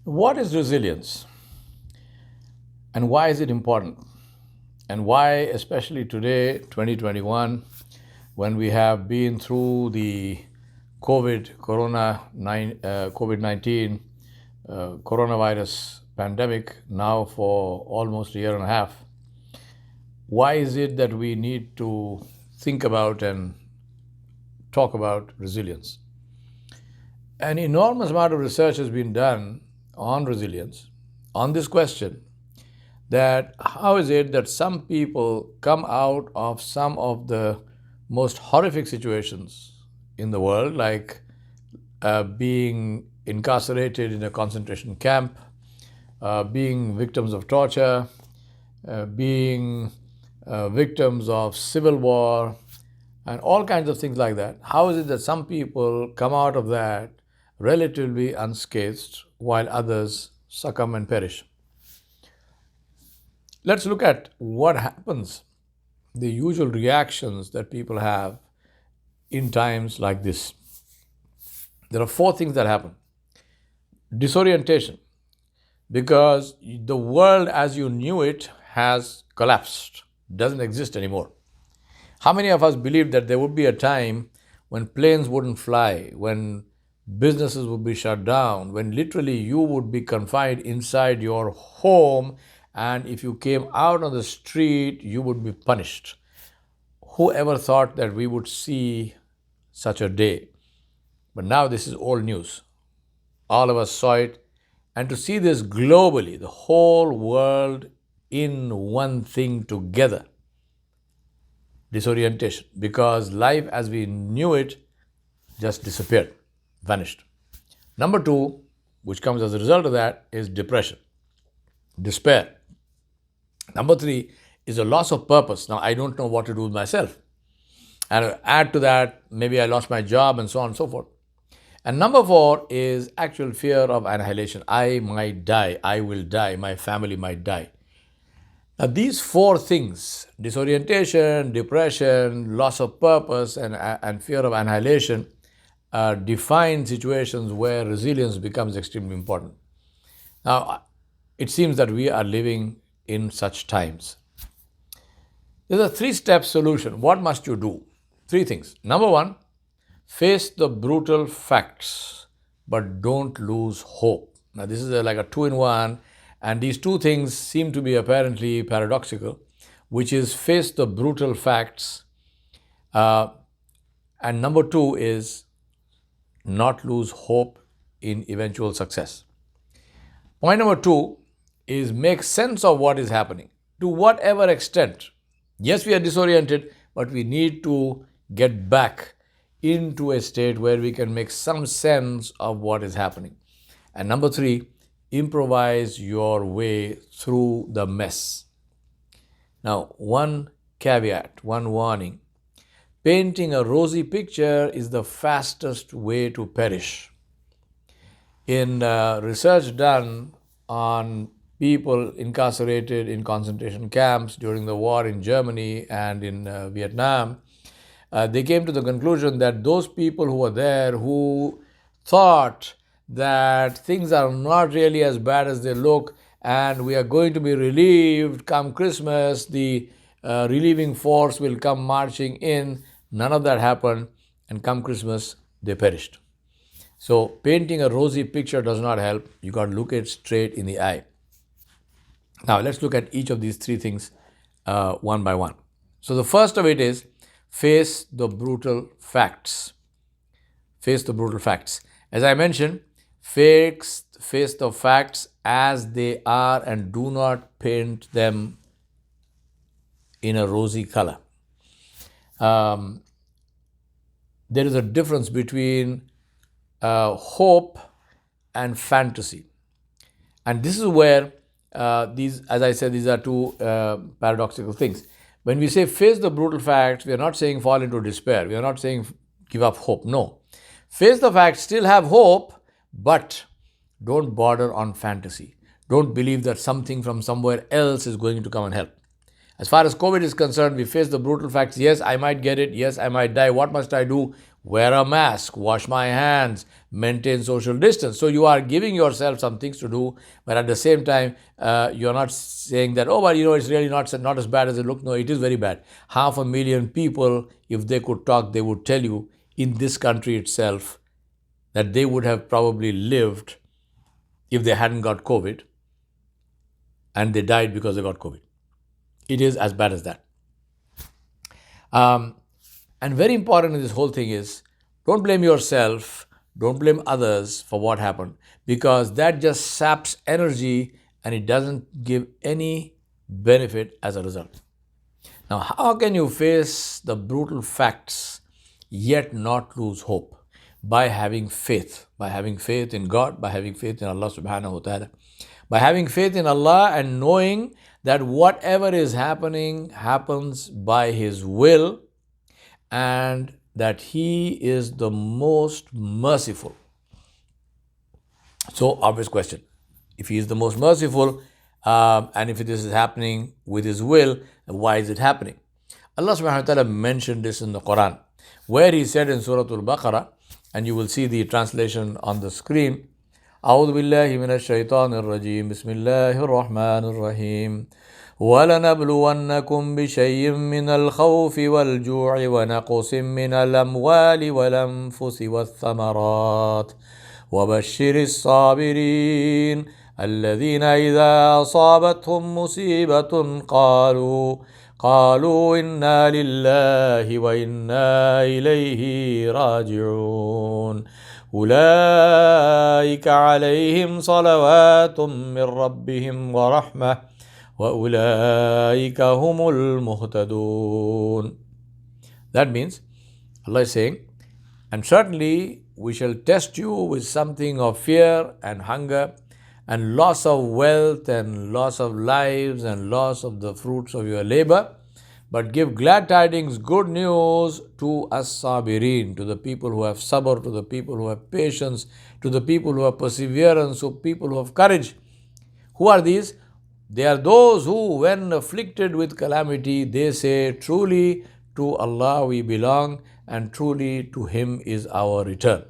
What is resilience and why is it important? And why, especially today, 2021, when we have been through the COVID-19 coronavirus pandemic now for almost a year and a half, why is it that we need to think about and talk about resilience? An enormous amount of research has been done on resilience, on this question that how is it that some people come out of some of the most horrific situations in the world, like being incarcerated in a concentration camp, being victims of torture, being victims of civil war, and all kinds of things like that. How is it that some people come out of that relatively unscathed while others succumb and perish? Let's look at what happens, the usual reactions that people have in times like this. There are four things that happen. Disorientation, because the world as you knew it has collapsed, doesn't exist anymore. How many of us believed that there would be a time when planes wouldn't fly, when businesses would be shut down, when literally you would be confined inside your home, and if you came out on the street, you would be punished? Who ever thought that we would see such a day? But now this is old news. All of us saw it. And to see this globally, the whole world in one thing together, disorientation, because life as we knew it just disappeared, vanished. Number two, which comes as a result of that, is depression, despair. Number three is a loss of purpose. Now, I don't know what to do with myself. And add to that, maybe I lost my job and so on and so forth. And number four is actual fear of annihilation. I might die, I will die, my family might die. Now, these four things, disorientation, depression, loss of purpose, and fear of annihilation, define situations where resilience becomes extremely important. Now, it seems that we are living in such times. There's a three-step solution. What must you do? Three things. Number one, face the brutal facts, but don't lose hope. Now, this is like a two-in-one, and these two things seem to be apparently paradoxical, which is face the brutal facts, and number two is not lose hope in eventual success. Point number two is make sense of what is happening to whatever extent. Yes, we are disoriented, but we need to get back into a state where we can make some sense of what is happening. And number three, improvise your way through the mess. Now, one caveat, one warning. Painting a rosy picture is the fastest way to perish. In research done on people incarcerated in concentration camps during the war in Germany and in Vietnam, they came to the conclusion that those people who were there who thought that things are not really as bad as they look and we are going to be relieved come Christmas, the relieving force will come marching in. None of that happened, and come Christmas, they perished. So painting a rosy picture does not help. You got to look it straight in the eye. Now let's look at each of these three things one by one. So the first of it is face the brutal facts. Face the brutal facts. As I mentioned, face the facts as they are and do not paint them in a rosy color. There is a difference between hope and fantasy. And this is where as I said, these are two paradoxical things. When we say face the brutal facts, we are not saying fall into despair. We are not saying give up hope. No. Face the facts, still have hope, but don't border on fantasy. Don't believe that something from somewhere else is going to come and help. As far as COVID is concerned, we face the brutal facts. Yes, I might get it. Yes, I might die. What must I do? wear a mask, wash my hands, maintain social distance. So you are giving yourself some things to do, but at the same time, you're not saying that, oh, but it's really not as bad as it looks. No, it is very bad. 500,000 people, if they could talk, they would tell you in this country itself that they would have probably lived if they hadn't got COVID, and they died because they got COVID. It is as bad as that. And very important in this whole thing is, don't blame yourself, don't blame others for what happened, because that just saps energy and it doesn't give any benefit as a result. Now, how can you face the brutal facts yet not lose hope? By having faith in God, by having faith in Allah subhanahu wa ta'ala, by having faith in Allah and knowing that whatever is happening happens by His will, and that He is the most merciful. So, obvious question. If He is the most merciful, and if this is happening with His will, why is it happening? Allah subhanahu wa ta'ala mentioned this in the Quran, where He said in Surah Al-Baqarah, and you will see the translation on the screen, أعوذ بالله من الشيطان الرجيم بسم الله الرحمن الرحيم وَلَنَبْلُوَنَّكُمْ بِشَيْءٍ مِّنَ الْخَوْفِ وَالْجُوعِ وَنَقْصٍ مِّنَ الْأَمْوَالِ وَالْأَنفُسِ وَالثَّمَرَاتِ وَبَشِّرِ الصَّابِرِينَ الَّذِينَ إِذَا أَصَابَتْهُم مُّصِيبَةٌ قالوا إنا لله وإنا إليه راجعون أولئك عليهم صلوات من ربهم ورحمة وَأُولَٰئِكَ هُمُ الْمُهْتَدُونَ. That means, Allah is saying, and certainly we shall test you with something of fear and hunger and loss of wealth and loss of lives and loss of the fruits of your labor, but give glad tidings, good news to as-sabirin, to the people who have sabr, to the people who have patience, to the people who have perseverance, to people who have courage. Who are these? They are those who, when afflicted with calamity, they say, truly to Allah we belong and truly to Him is our return.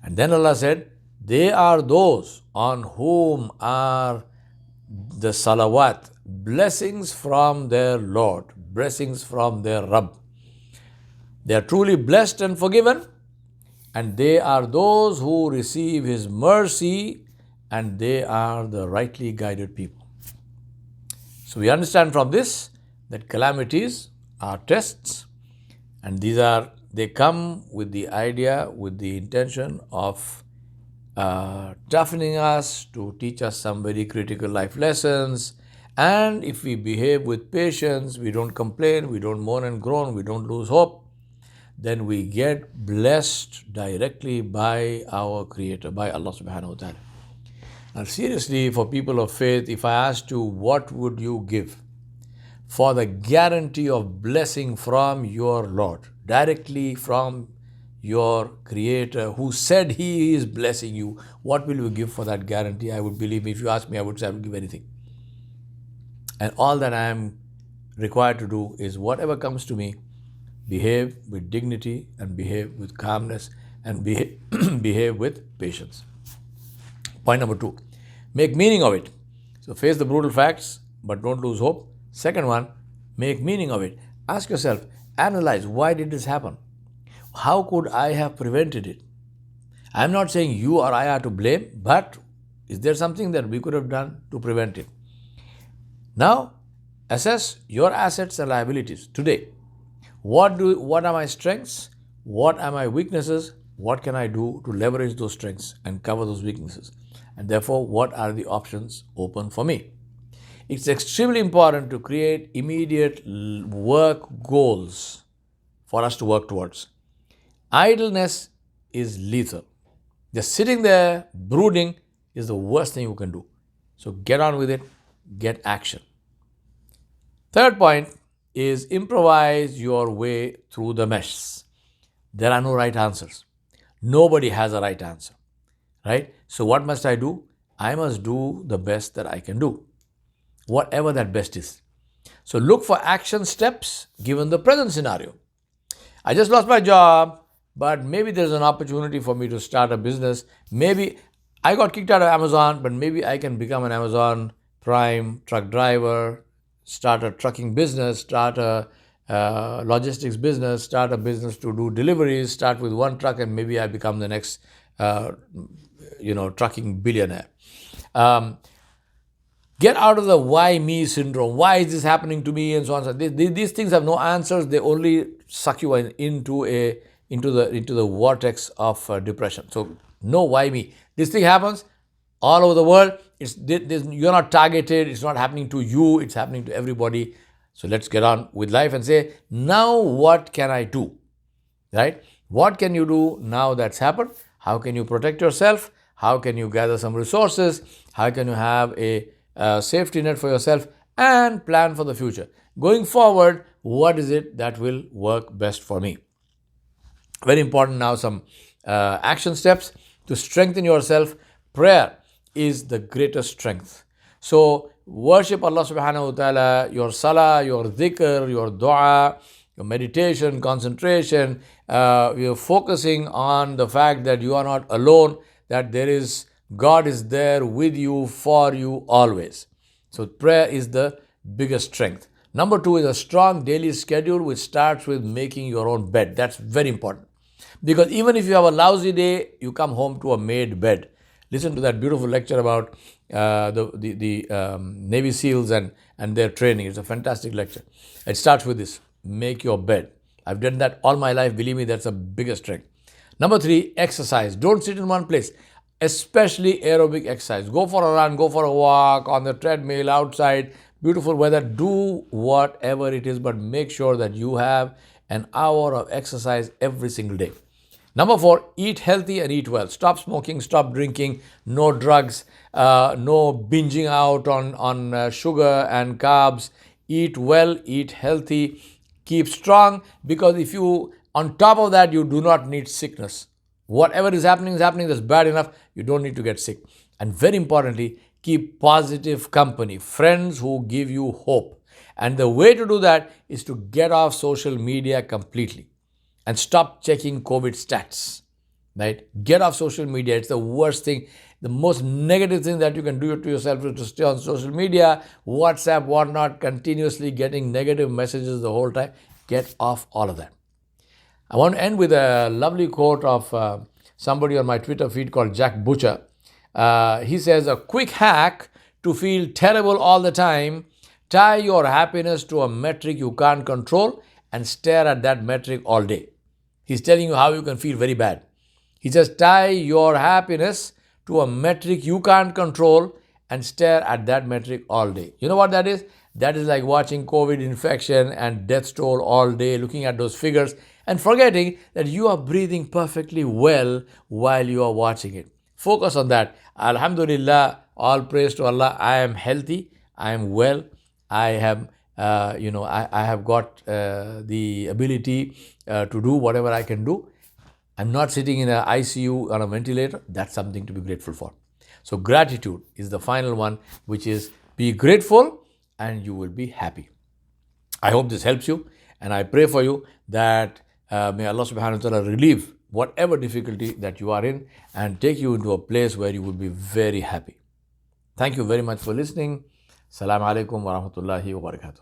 And then Allah said, they are those on whom are the salawat, blessings from their Lord, blessings from their Rabb. They are truly blessed and forgiven, and they are those who receive His mercy, and they are the rightly guided people. So we understand from this that calamities are tests, and they come with the idea, with the intention of toughening us, to teach us some very critical life lessons. And if we behave with patience, we don't complain, we don't moan and groan, we don't lose hope, then we get blessed directly by our Creator, by Allah subhanahu wa ta'ala. Now seriously, for people of faith, if I asked you, what would you give for the guarantee of blessing from your Lord, directly from your Creator, who said He is blessing you, what will you give for that guarantee? I would believe, if you ask me, I would say I would give anything. And all that I am required to do is whatever comes to me, behave with dignity and behave with calmness and behave with patience. Point number 2, make meaning of it. So face the brutal facts, but don't lose hope. Second one, make meaning of it. Ask yourself, analyze, why did this happen? How could I have prevented it? I'm not saying you or I are to blame, but is there something that we could have done to prevent it? Now, assess your assets and liabilities today. What are my strengths? What are my weaknesses? What can I do to leverage those strengths and cover those weaknesses? And therefore, what are the options open for me? It's extremely important to create immediate work goals for us to work towards. Idleness is lethal. Just sitting there brooding is the worst thing you can do. So get on with it, get action. Third point is improvise your way through the mess. There are no right answers. Nobody has a right answer, right? So what must I do? I must do the best that I can do, whatever that best is. So look for action steps given the present scenario. I just lost my job, but maybe there's an opportunity for me to start a business. Maybe I got kicked out of Amazon, but maybe I can become an Amazon Prime truck driver, start a trucking business, start a logistics business, start a business to do deliveries, start with one truck, and maybe I become the next, trucking billionaire. Um, Get out of the why me syndrome. Why is this happening to me, and so on. These things have no answers. They only suck you into the vortex of depression. So no why me. This thing happens all over the world. You're not targeted. It's not happening to you. It's happening to everybody. So let's get on with life and say, now what can I do? Right? What can you do now that's happened? How can you protect yourself? How can you gather some resources? How can you have a safety net for yourself and plan for the future? Going forward, what is it that will work best for me? Very important now, some action steps to strengthen yourself. Prayer is the greatest strength. So worship Allah subhanahu wa ta'ala, your salah, your dhikr, your dua, your meditation, concentration, you're focusing on the fact that you are not alone, that God is there with you, for you always. So prayer is the biggest strength. Number 2 is a strong daily schedule, which starts with making your own bed. That's very important. Because even if you have a lousy day, you come home to a made bed. Listen to that beautiful lecture about the Navy SEALs and their training. It's a fantastic lecture. It starts with this: make your bed. I've done that all my life. Believe me, that's the biggest strength. Number 3, exercise. Don't sit in one place, especially aerobic exercise. Go for a run, go for a walk on the treadmill, outside, beautiful weather. Do whatever it is, but make sure that you have an hour of exercise every single day. Number 4, eat healthy and eat well. Stop smoking, stop drinking, no drugs, no binging out on sugar and carbs. Eat well, eat healthy, keep strong, because if you, on top of that, you do not need sickness. Whatever is happening, that's bad enough. You don't need to get sick. And very importantly, keep positive company, friends who give you hope. And the way to do that is to get off social media completely and stop checking COVID stats, right? Get off social media. It's the worst thing. The most negative thing that you can do to yourself is to stay on social media, WhatsApp, whatnot, continuously getting negative messages the whole time. Get off all of that. I want to end with a lovely quote of somebody on my Twitter feed called Jack Butcher. He says, a quick hack to feel terrible all the time: tie your happiness to a metric you can't control and stare at that metric all day. He's telling you how you can feel very bad. He says, tie your happiness to a metric you can't control and stare at that metric all day. You know what that is? That is like watching COVID infection and death toll all day, looking at those figures and forgetting that you are breathing perfectly well while you are watching it. Focus on that. Alhamdulillah, all praise to Allah. I am healthy. I am well. I have I have got the ability to do whatever I can do. I'm not sitting in an ICU on a ventilator. That's something to be grateful for. So gratitude is the final one, which is be grateful and you will be happy. I hope this helps you, and I pray for you that may Allah subhanahu wa ta'ala relieve whatever difficulty that you are in and take you into a place where you will be very happy. Thank you very much for listening. Assalamu alaikum wa rahmatullahi wa barakatuh.